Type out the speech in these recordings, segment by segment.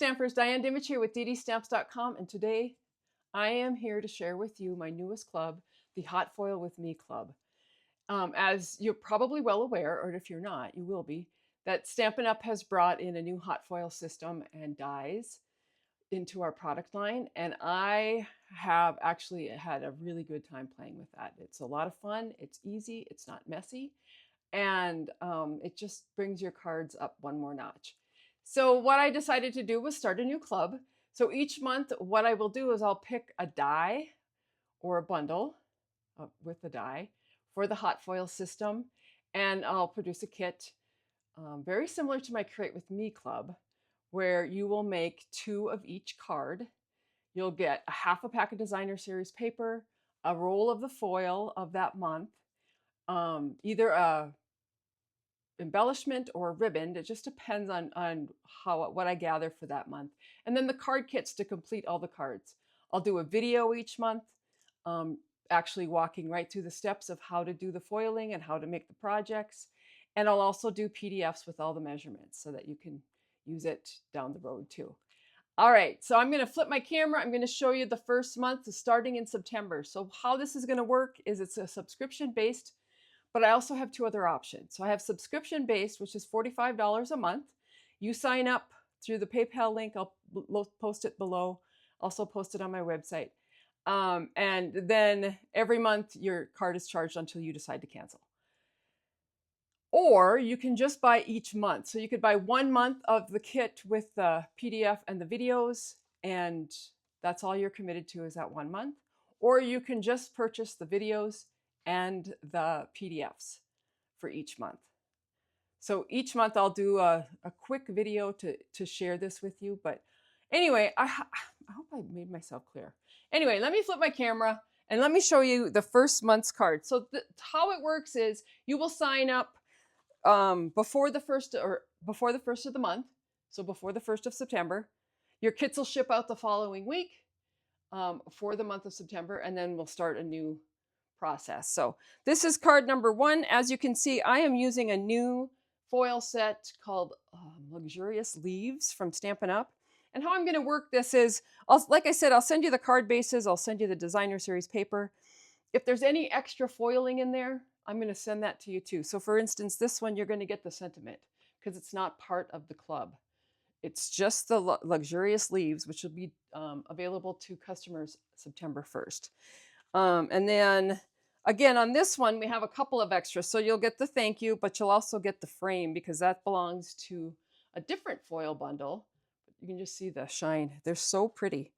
Stampers, Diane Dimich here with ddStamps.com, and today I am here to share with you my newest club, the Hot Foil with Me Club. As you're probably well aware, or if you're not, you will be, that Stampin' Up! Has brought in a new hot foil system and dies into our product line, and I have actually had a really good time playing with that. It's a lot of fun, it's easy, it's not messy, and it just brings your cards up one more notch. So what I decided to do was start a new club. So each month, what I will do is I'll pick a die or a bundle with a die for the hot foil system, and I'll produce a kit very similar to my Create With Me club, where you will make 2 of each card. You'll get a half a pack of designer series paper, a roll of the foil of that month, either a embellishment or a ribbon. It just depends on what I gather for that month. And then the card kits to complete all the cards. I'll do a video each month, actually walking right through the steps of how to do the foiling and how to make the projects. And I'll also do PDFs with all the measurements so that you can use it down the road too. All right, so I'm going to flip my camera. I'm going to show you the first month starting in September. So how this is going to work is it's a subscription-based, but I also have 2 other options. So I have subscription-based, which is $45 a month. You sign up through the PayPal link. I'll post it below. Also post it on my website. And then every month your card is charged until you decide to cancel. Or you can just buy each month. So you could buy 1 month of the kit with the PDF and the videos, and that's all you're committed to is that 1 month. Or you can just purchase the videos and the PDFs for each month. So each month I'll do a quick video to share this with you. But anyway, I hope I made myself clear. Anyway, let me flip my camera and let me show you the first month's card. So how it works is you will sign up before the first of the month, so before the 1st of September. Your kits will ship out the following week for the month of September, and then we'll start a new process. So this is card number 1. As you can see, I am using a new foil set called Luxurious Leaves from Stampin' Up. And how I'm going to work this is, like I said, I'll send you the card bases, I'll send you the designer series paper. If there's any extra foiling in there, I'm going to send that to you too. So for instance, this one, you're going to get the sentiment because it's not part of the club. It's just the Luxurious Leaves, which will be available to customers September 1st. And then again, on this one, we have a couple of extras. So you'll get the thank you, but you'll also get the frame because that belongs to a different foil bundle. You can just see the shine. They're so pretty.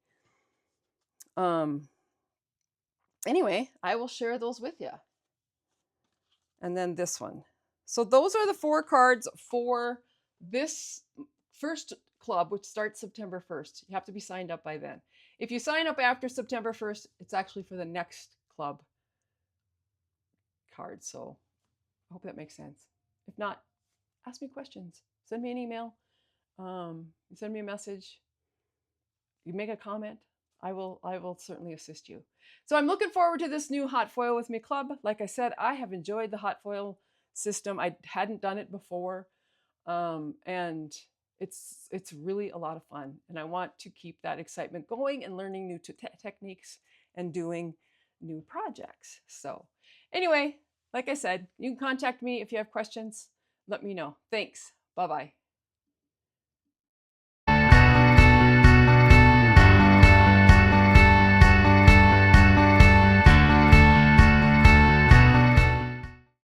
Anyway, I will share those with you. And then this one. So those are the 4 cards for this first club, which starts September 1st. You have to be signed up by then. If you sign up after September 1st, it's actually for the next club card. So I hope that makes sense. If not, ask me questions. Send me an email. Send me a message. You make a comment. I will certainly assist you. So I'm looking forward to this new Hot Foil With Me club. Like I said, I have enjoyed the hot foil system. I hadn't done it before, and it's really a lot of fun. And I want to keep that excitement going and learning new techniques and doing new projects. So anyway, like I said, you can contact me if you have questions. Let me know. Thanks. Bye-bye.